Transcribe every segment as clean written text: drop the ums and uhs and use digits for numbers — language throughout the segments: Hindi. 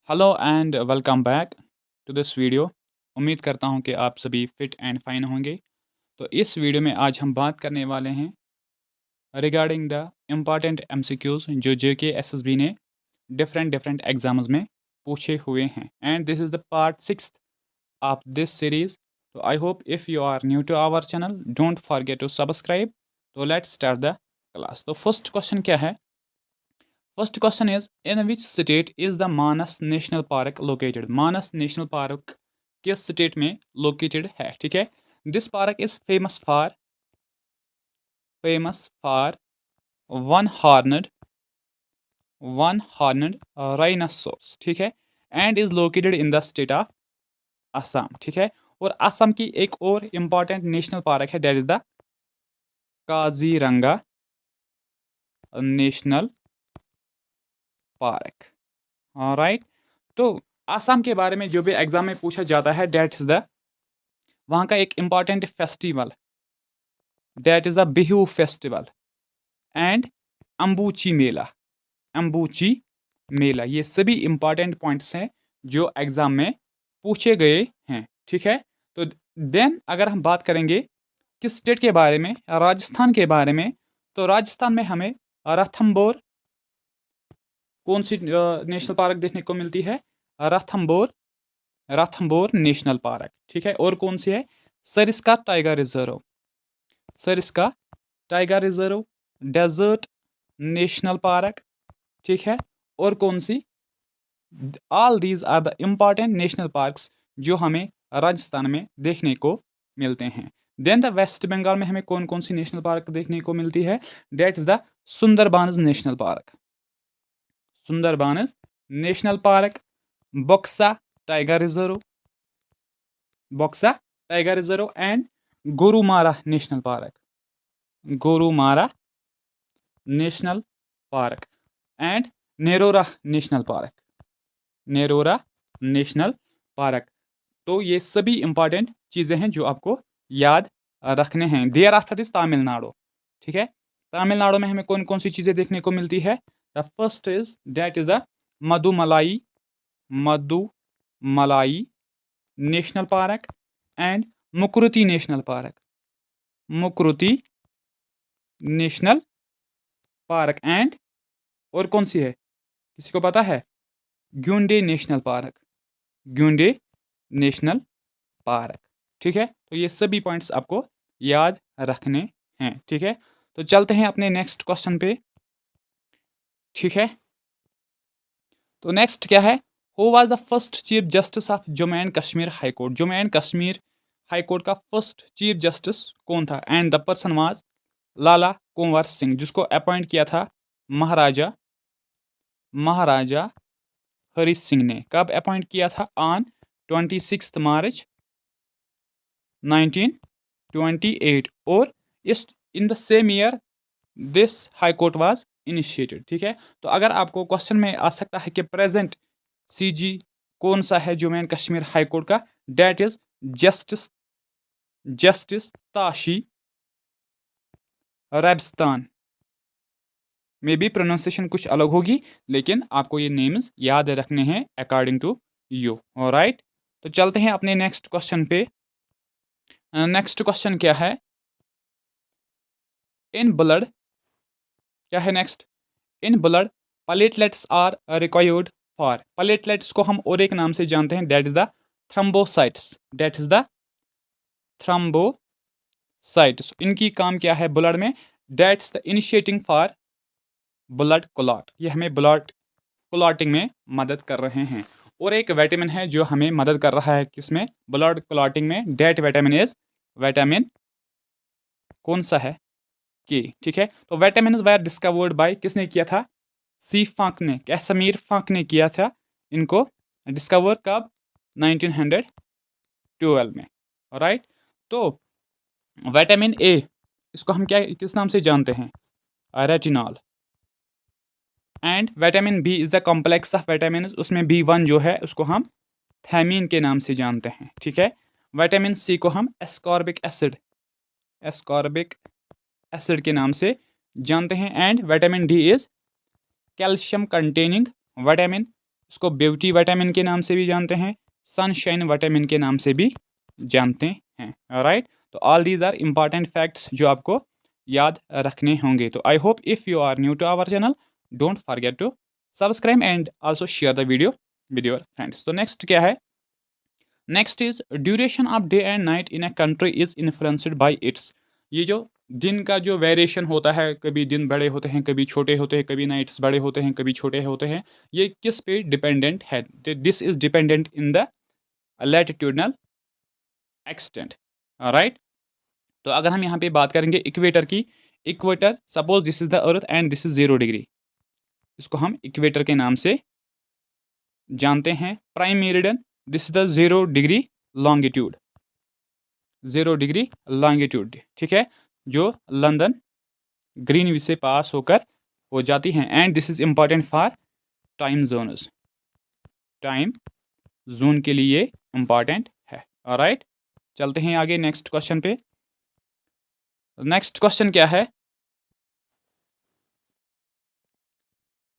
Hello and welcome back to this video. उम्मीद करता हूँ कि आप सभी फिट एंड फाइन होंगे। तो इस वीडियो में आज हम बात करने वाले हैं रिगार्डिंग द इम्पॉर्टेंट एमसीक्यूज जो जेके एसएसबी ने डिफरेंट डिफरेंट एग्जाम्स में पूछे हुए हैं। And this is the part 6 of this series. तो I hope if you are new to our channel don't forget to subscribe. तो लेट्स स्टार्ट द क्लास। तो फर्स्ट क्वेश्चन क्या है? First question is, in which state is the Manas National Park located? Manas National Park किस स्टेट में लोकेटेड है? ठीक है, this park is famous for one horned rhinoceros, ठीक है, and is located in the state of Assam. ठीक है, और असम की एक और इम्पॉर्टेंट नेशनल पार्क है, that is the Kaziranga national park. Right. तो आसाम के बारे में जो भी एग्जाम में पूछा जाता है, डेट इज द वहाँ का एक important festival, that is the Bihu festival and Ambubachi Mela. ये सभी इम्पॉर्टेंट पॉइंट्स हैं जो एग्जाम में पूछे गए हैं। ठीक है, तो देन अगर हम बात करेंगे किस स्टेट के बारे में, राजस्थान के बारे में, तो राजस्थान में हमें रणथंबोर कौन सी नेशनल पार्क देखने को मिलती है? Ranthambore Ranthambore national park. ठीक है, और कौन सी है? Sariska tiger reserve, Sariska tiger reserve, desert national park. ठीक है, और कौन सी? All these are the important national parks जो हमें राजस्थान में देखने को मिलते हैं। देन द वेस्ट बंगाल में हमें कौन कौन सी नेशनल पार्क देखने को मिलती है? That is the Sundarbans national park, Sundarbans national park, Buxa tiger reserve, Buxa tiger reserve and Gorumara national park, Gorumara national park and Neora national park, Neora national park. तो ये सभी इंपॉर्टेंट चीज़ें हैं जो आपको याद रखने हैं। There after is Tamil Nadu. ठीक है, तमिलनाडु में हमें कौन कौन सी चीज़ें देखने को मिलती है? The first is that is the Mudumalai, Mudumalai national park and Mukurthi national park, Mukurthi national park and और कौन सी है, किसी को पता है? Guindy national park, Guindy national park. ठीक है, तो ये सभी पॉइंट्स आपको याद रखने हैं। ठीक है, तो चलते हैं अपने नेक्स्ट क्वेश्चन पे। ठीक है, तो नेक्स्ट क्या है? Who was the first chief justice of Jammu and Kashmir high court? Jammu and Kashmir high court का फर्स्ट चीफ जस्टिस कौन था? एंड द पर्सन वाज लाला कुंवर सिंह, जिसको अपॉइंट किया था महाराजा महाराजा हरि सिंह ने। कब अपॉइंट किया था? ऑन 26 मार्च 1928। और इस in the same year this high court was initiated. ठीक है, तो अगर आपको क्वेश्चन में आ सकता है कि प्रेजेंट सीजी कौन सा है Jammu and Kashmir high court का, that is justice justice Tashi Rabstan. May be pronunciation कुछ अलग होगी, लेकिन आपको ये नेम्स याद रखने हैं अकॉर्डिंग टू यू। ऑलराइट, तो चलते हैं अपने नेक्स्ट क्वेश्चन पे। नेक्स्ट क्वेश्चन क्या है? इन ब्लड, क्या है next? In blood platelets are required for, platelets को हम और एक नाम से जानते हैं, that is the thrombocytes, that is the thrombocytes. इनकी काम क्या है ब्लड में? That's the initiating for blood clot, ये हमें ब्लड क्लॉटिंग में मदद कर रहे हैं। और एक विटामिन है जो हमें मदद कर रहा है किसमें? ब्लड क्लॉटिंग में। डेट विटामिन इज विटामिन कौन सा है? के। ठीक है, तो विटामिन वर डिस्कवर्ड बाय, किसने किया था? सी फांक ने, कैसमीर फांक ने किया था इनको डिस्कवर। कब? 1912 में। राइट, तो विटामिन ए, इसको हम क्या किस नाम से जानते हैं? Retinol. And vitamin B is the complex of vitamin, उसमें B1 जो है उसको हम थायमीन के नाम से जानते हैं। ठीक है, विटामिन सी को हम एस्कॉर्बिक एसिड, एस्कॉर्बिक एसिड के नाम से जानते हैं। And vitamin D is calcium containing vitamin, इसको ब्यूटी विटामिन के नाम से भी जानते हैं, सनशाइन विटामिन के नाम से भी जानते हैं। राइट, तो all these are important facts जो आपको याद रखने होंगे। तो I hope if you are new to our channel, don't forget to subscribe and also share the video with your friends. तो नेक्स्ट क्या है? Next is duration of day and night in a country is influenced by its. ये जो दिन का जो वेरिएशन होता है, कभी दिन बड़े होते हैं, कभी छोटे होते हैं, कभी नाइट्स बड़े होते हैं, कभी छोटे होते हैं, ये किस पे डिपेंडेंट है? This is dependent in the latitudinal extent. Right, तो अगर हम यहाँ पे बात करेंगे इक्वेटर की, equator suppose this is the earth and this is 0 degree, इसको हम इक्वेटर के नाम से जानते हैं। Prime meridian, this is the 0 degree longitude, 0 degree longitude, ठीक है, जो लंदन ग्रीनविच से पास होकर हो जाती हैं। And this is important for time zones, time zone के लिए इंपॉर्टेंट है। ऑलराइट, चलते हैं आगे नेक्स्ट क्वेश्चन पे। नेक्स्ट क्वेश्चन क्या है?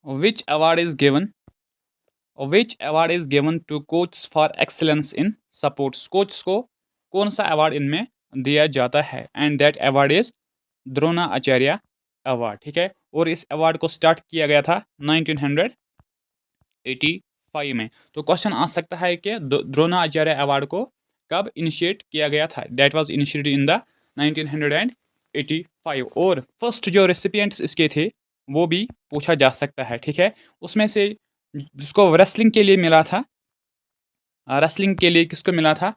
Which award is given to coach for excellence in sports? Coach को कौन सा अवार्ड इनमें दिया जाता है? And that award is Dronacharya award, ठीक है। और इस अवार्ड को स्टार्ट किया गया था 1985 में। तो क्वेश्चन आ सकता है कि द्रोणाचार्य अवार्ड को कब इनिशिएट किया गया था? That was initiated in the 1985। और फर्स्ट जो रेसिपिएंट्स इसके थे वो भी पूछा जा सकता है, ठीक है। उसमें से जिसको रेसलिंग के लिए मिला था, रेसलिंग के लिए किसको मिला था?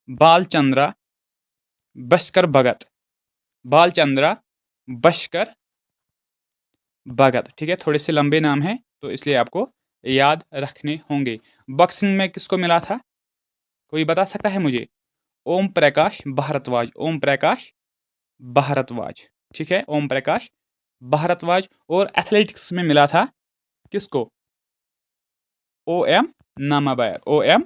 बालचंद्रा बश्कर भगत, बालचंद्रा बश्कर भगत, ठीक है। थोड़े से लंबे नाम हैं तो इसलिए आपको याद रखने होंगे। बॉक्सिंग में किसको मिला था? कोई बता सकता है मुझे? ओम प्रकाश भारद्वाज, ओम प्रकाश भारद्वाज, ठीक है, ओम प्रकाश भारद्वाज। और एथलेटिक्स में मिला था किसको? OM नामाबायर, OM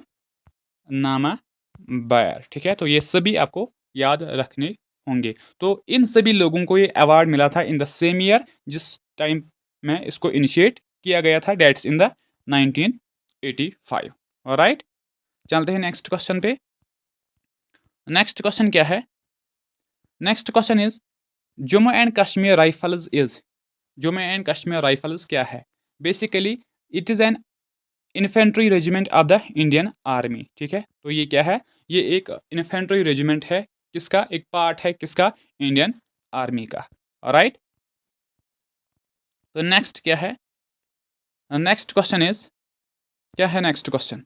नामाबायर, ठीक है। तो ये सभी आपको याद रखने होंगे। तो इन सभी लोगों को ये अवार्ड मिला था इन द सेम ईयर जिस टाइम में इसको इनिशिएट किया गया था, डेट्स इन द 1985। ऑलराइट, चलते हैं नेक्स्ट क्वेश्चन पे। नेक्स्ट क्वेश्चन क्या है? Next question is Jammu and Kashmir rifles is, Jammu and Kashmir rifles क्या है? Basically it is an infantry regiment of the Indian army, ठीक है। तो ये क्या है? ये एक इन्फेंट्री रेजिमेंट है, किसका? एक पार्ट है किसका? इंडियन आर्मी का। राइट, तो नेक्स्ट क्या है? नेक्स्ट क्वेश्चन इज, क्या है next question?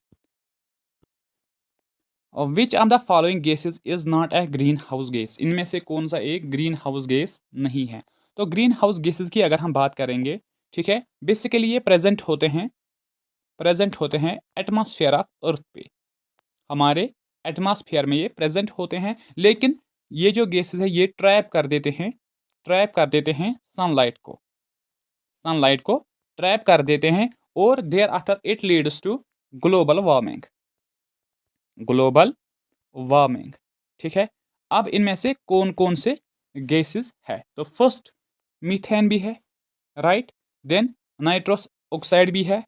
Which of the following gases is not a green house gas? इनमें से कौन सा एक ग्रीन हाउस गैस नहीं है? तो ग्रीन हाउस गैसेज की अगर हम बात करेंगे, ठीक है, बेसिकली ये प्रेजेंट होते हैं एटमॉस्फेयर ऑफ अर्थ पे, हमारे एटमॉस्फेयर में ये प्रेजेंट होते हैं। लेकिन ये जो गैसेस है ये ट्रैप कर देते हैं सनलाइट को ट्रैप कर देते हैं। और there after it leads to global warming, ठीक है। अब इनमें से कौन कौन से गैसेस है? तो फर्स्ट मीथेन भी है, राइट, देन नाइट्रस ऑक्साइड भी है,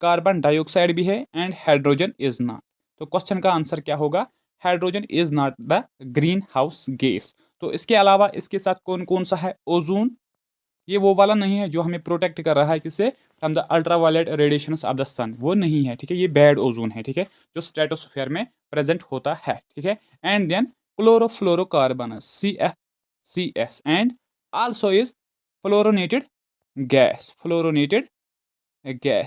कार्बन डाइऑक्साइड भी है, एंड हाइड्रोजन इज नॉट। तो क्वेश्चन का आंसर क्या होगा? Hydrogen is not the green house gas. तो इसके अलावा इसके साथ कौन कौन सा है? ओजोन, ये वो वाला नहीं है जो हमें प्रोटेक्ट कर रहा है किससे? From the ultraviolet radiations of the sun, वो नहीं है, ठीक है। ये बैड ओजोन है, ठीक है, जो स्ट्रेटोस्फेयर में प्रेजेंट होता है, ठीक है। And then chlorofluorocarbon CFCS and also is fluorinated gas.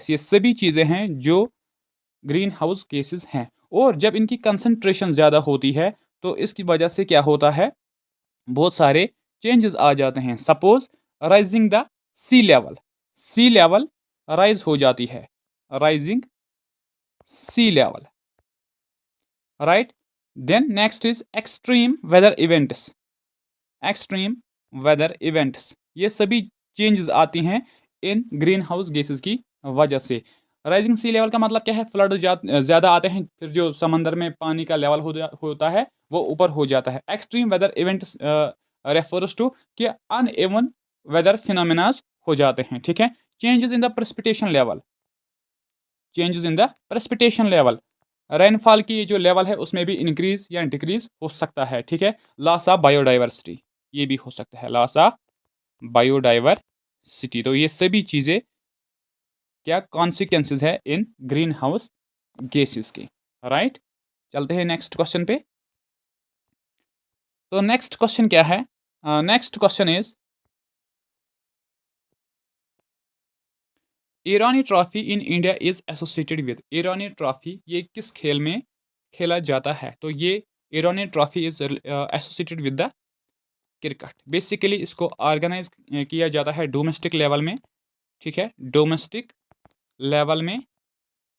ये सभी चीज़ें हैं जो ग्रीन हाउस गैसेस हैं। और जब इनकी कंसंट्रेशन ज़्यादा होती है तो इसकी वजह से क्या होता है? बहुत सारे चेंजेस आ जाते हैं। Suppose rising the sea level rise हो जाती है, rising sea level, right. Then next is extreme weather events, ये सभी चेंजेस आती हैं इन ग्रीन हाउस गैसेस की वजह से। राइजिंग सी लेवल का मतलब क्या है? फ्लड ज़्यादा आते हैं, फिर जो समंदर में पानी का लेवल होता है वो ऊपर हो जाता है। Extreme weather events refers to कि अनइवन वेदर फिनोमेनाज हो जाते हैं, ठीक है। Changes in the precipitation level, changes in the precipitation level, rainfall की जो लेवल है उसमें भी इंक्रीज या डिक्रीज हो सकता है, ठीक है। लॉस ऑफ बायोडाइवर्सिटी, ये भी हो सकता है, लॉस ऑफ बायोडाइवर्सिटी। तो ये सभी चीज़ें क्या कॉन्सिक्वेंसेस है इन ग्रीन हाउस गैसेस के, राइट। चलते हैं नेक्स्ट क्वेश्चन पे। तो नेक्स्ट क्वेश्चन क्या है? Next question is Irani trophy in India is associated with, Irani trophy ये किस खेल में खेला जाता है? तो ये Irani trophy is associated with the cricket. Basically इसको ऑर्गेनाइज किया जाता है डोमेस्टिक लेवल में, ठीक है, डोमेस्टिक लेवल में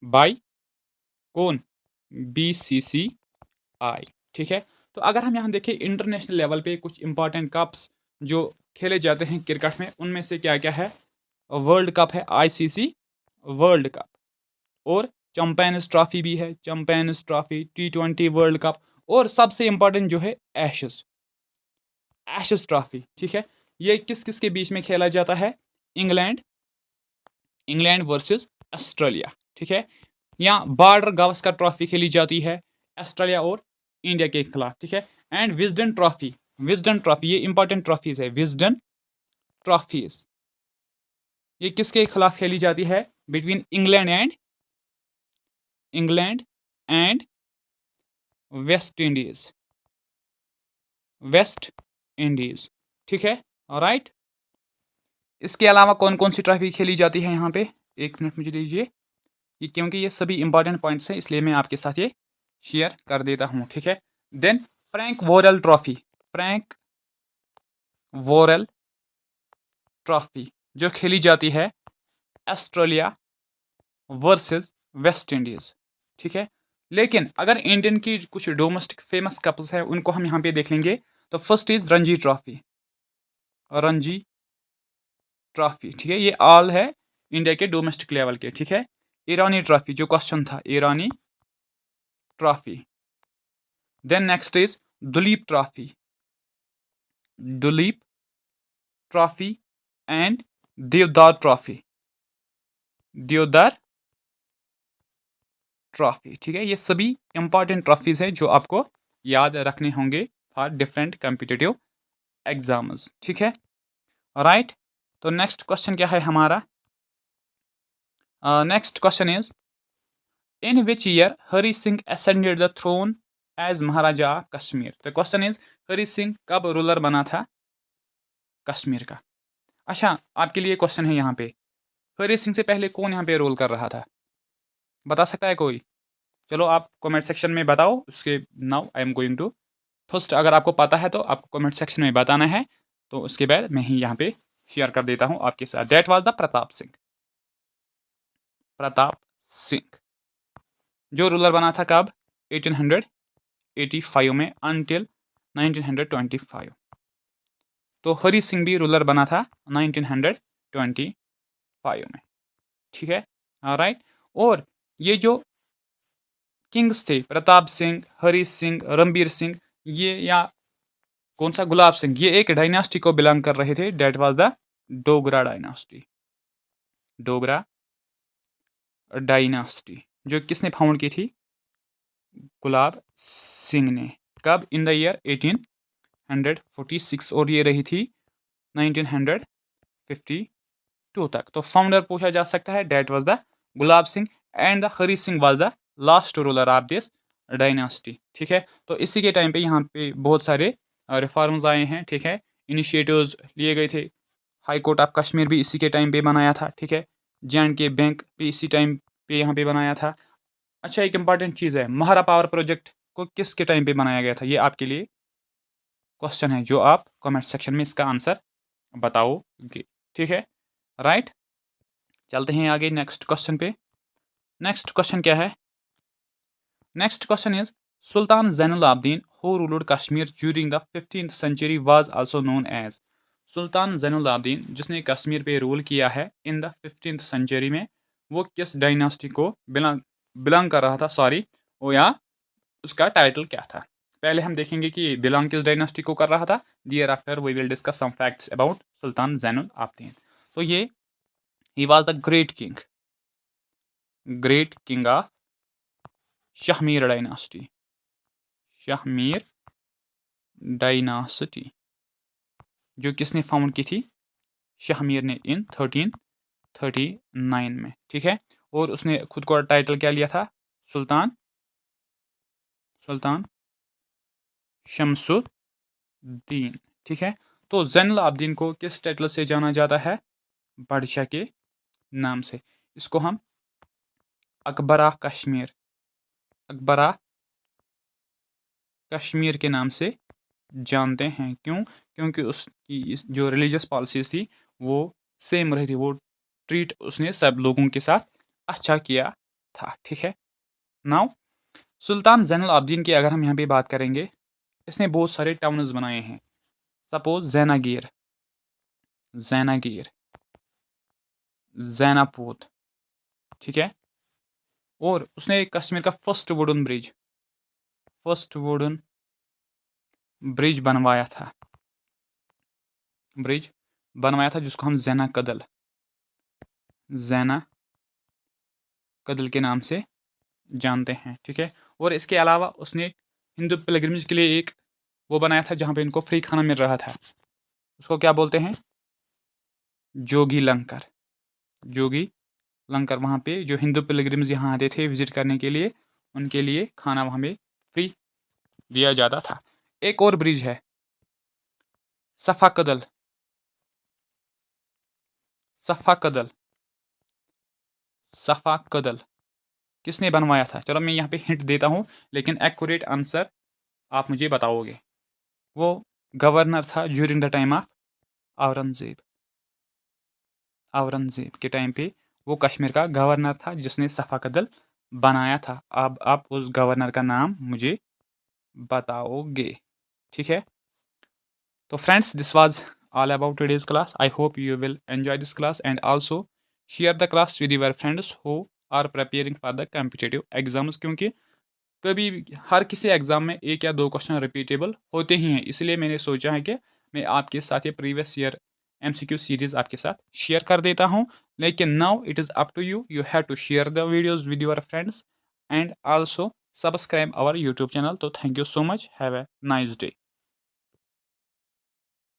बाय कौन? BCCI, ठीक है। तो अगर हम यहाँ देखें इंटरनेशनल लेवल पे कुछ इंपॉर्टेंट कप्स जो खेले जाते हैं क्रिकेट में, उनमें से क्या क्या है? वर्ल्ड कप है, ICC वर्ल्ड कप, और चैंपियंस ट्रॉफी भी है, champions trophy, T20 world cup, और सबसे इंपॉर्टेंट जो है एशेस, एशेस ट्रॉफी, ठीक है। ये किस किस के बीच में खेला जाता है? इंग्लैंड, इंग्लैंड वर्सेस ऑस्ट्रेलिया, ठीक है। यहाँ बॉर्डर गावस्कर ट्रॉफी खेली जाती है ऑस्ट्रेलिया और इंडिया के खिलाफ, ठीक है। And Wisden trophy, Wisden trophy ये इंपॉर्टेंट ट्रॉफीज है, विजडन ट्रॉफीज ये किसके खिलाफ खेली जाती है? Between England and West Indies, West Indies, ठीक है, राइट। इसके अलावा कौन कौन सी ट्रॉफी खेली जाती है यहाँ पे? एक मिनट मुझे दीजिए, ये क्योंकि ये सभी इंपॉर्टेंट पॉइंट्स हैं इसलिए मैं आपके साथ ये शेयर कर देता हूँ, ठीक है। Then Frank Worrell trophy, Frank Worrell trophy जो खेली जाती है ऑस्ट्रेलिया वर्सेस वेस्ट इंडीज, ठीक है। लेकिन अगर इंडियन की कुछ डोमेस्टिक फेमस कप्स है उनको हम यहाँ पे देख लेंगे। तो first is Ranji trophy, Ranji trophy, ठीक है, ये ऑल है इंडिया के डोमेस्टिक लेवल के, ठीक है। ईरानी ट्रॉफी जो क्वेश्चन था, Irani trophy. Then next is Duleep trophy, Duleep trophy and Deodhar trophy, Deodhar trophy, ठीक है। ये सभी इंपॉर्टेंट ट्रॉफीज हैं जो आपको याद रखने होंगे फॉर डिफरेंट कॉम्पिटिटिव एग्जाम्स, ठीक है, राइट। तो नेक्स्ट क्वेश्चन क्या है हमारा? Next question is in which year Hari Singh ascended the throne as Maharaja Kashmir. तो क्वेश्चन इज हरी सिंह कब रूलर बना था कश्मीर का? अच्छा, आपके लिए क्वेश्चन है यहाँ पे, हरी सिंह से पहले कौन यहाँ पे रूल कर रहा था? बता सकता है कोई? चलो आप कमेंट सेक्शन में बताओ। उसके now I am going to first, अगर आपको पता है तो आपको कमेंट सेक्शन में बताना है, तो उसके बाद मैं ही यहाँ पे शेयर कर देता हूँ आपके साथ। That was the Pratap Singh, Pratap Singh जो रूलर बना था कब? 1885 में अनटिल 1925। तो हरी सिंह भी रूलर बना था 1925 में, ठीक है, राइट। और ये जो किंग्स थे, प्रताप सिंह, हरी सिंह, रणबीर सिंह, ये या कौन सा गुलाब सिंह, ये एक डायनास्टी को बिलोंग कर रहे थे। That was the Dogra dynasty, Dogra dynasty जो किसने फाउंड की थी? गुलाब सिंह ने। कब? इन द ईयर 1846, और ये रही थी 1952 तक। तो फाउंडर पूछा जा सकता है, that was the Gulab Singh and the Hari Singh was the last ruler of this dynasty, ठीक है। तो इसी के टाइम पे यहाँ पे बहुत सारे रिफॉर्म्स आए हैं, ठीक है, इनिशिएटिव्स लिए गए थे। हाई कोर्ट ऑफ कश्मीर भी इसी के टाइम पे बनाया था, ठीक है। J&K बैंक भी इसी टाइम पे यहाँ पे बनाया था। अच्छा, एक इंपॉर्टेंट चीज़ है, महारा पावर प्रोजेक्ट को किसके टाइम पे बनाया गया था? ये आपके लिए क्वेश्चन है जो आप कमेंट सेक्शन में इसका आंसर बताओगे, ठीक है, राइट। चलते हैं आगे नेक्स्ट क्वेश्चन पे। नेक्स्ट क्वेश्चन क्या है? Next question is Sultan Zainul Abidin who ruled Kashmir during the 15th century was also known as. Sultan Zainul Abidin जिसने कश्मीर पे रूल किया है इन द 15th सेंचुरी में, वो किस डायनास्टी को बिलोंग कर रहा था? सॉरी, वो या उसका टाइटल क्या था? पहले हम देखेंगे कि बिलोंग किस डायनास्टी को कर रहा था। Thereafter we will discuss some facts about Sultan Zainul Abidin. तो ये he was the great king, great king of Shahmir dynasty. Shahmir dynasty जो किसने फाउंड की थी? शाहमीर ने इन 1339 में। ठीक है, और उसने खुद को टाइटल क्या लिया था? सुल्तान शमसुद्दीन। ठीक है, तो ज़ैनुल आबदीन को किस टाइटल से जाना जाता है? बादशाह के नाम से। इसको हम अकबरा कश्मीर के नाम से जानते हैं। क्यों? क्योंकि उसकी जो रिलीजियस पॉलिसीज थी वो सेम रही थी, वो ट्रीट उसने सब लोगों के साथ अच्छा किया था। ठीक है, नाउ सुल्तान ज़ैनुल आबदीन की अगर हम यहाँ पे बात करेंगे, इसने बहुत सारे टाउन्स बनाए हैं। सपोज जैनागीर, जैनापोत। ठीक है, और उसने कश्मीर का फर्स्ट वुडन ब्रिज बनवाया था, जिसको हम जैना कदल के नाम से जानते हैं। ठीक है, और इसके अलावा उसने हिंदू पिलग्रिमेज के लिए एक वो बनाया था जहाँ पे इनको फ्री खाना मिल रहा था। उसको क्या बोलते हैं? जोगी लंकर। वहाँ पे जो हिंदू पिलग्रिम्स यहाँ आते थे विजिट करने के लिए, उनके लिए खाना वहाँ पे फ्री दिया जाता था। एक और ब्रिज है सफ़ा कदल। किसने बनवाया था? चलो मैं यहाँ पे हिंट देता हूँ, लेकिन एक्यूरेट आंसर आप मुझे बताओगे। वो गवर्नर था during the time of Aurangzeb के टाइम पे वो कश्मीर का गवर्नर था जिसने सफ़ा कदल बनाया था। अब आप उस गवर्नर का नाम मुझे बताओगे। ठीक है, तो friends, this was all about today's class. I hope you will enjoy this class and also share the class with your friends who are preparing for the competitive exams, क्योंकि कभी हर किसी एग्ज़ाम में एक या दो क्वेश्चन रिपीटेबल होते ही हैं। इसलिए मैंने सोचा है कि मैं आपके साथ ये प्रीवियस ईयर MCQ सीरीज़ आपके साथ शेयर कर देता हूँ। लेकिन now it is up to you have to share the videos with your friends and also subscribe our YouTube channel. तो thank you so much, have a nice day.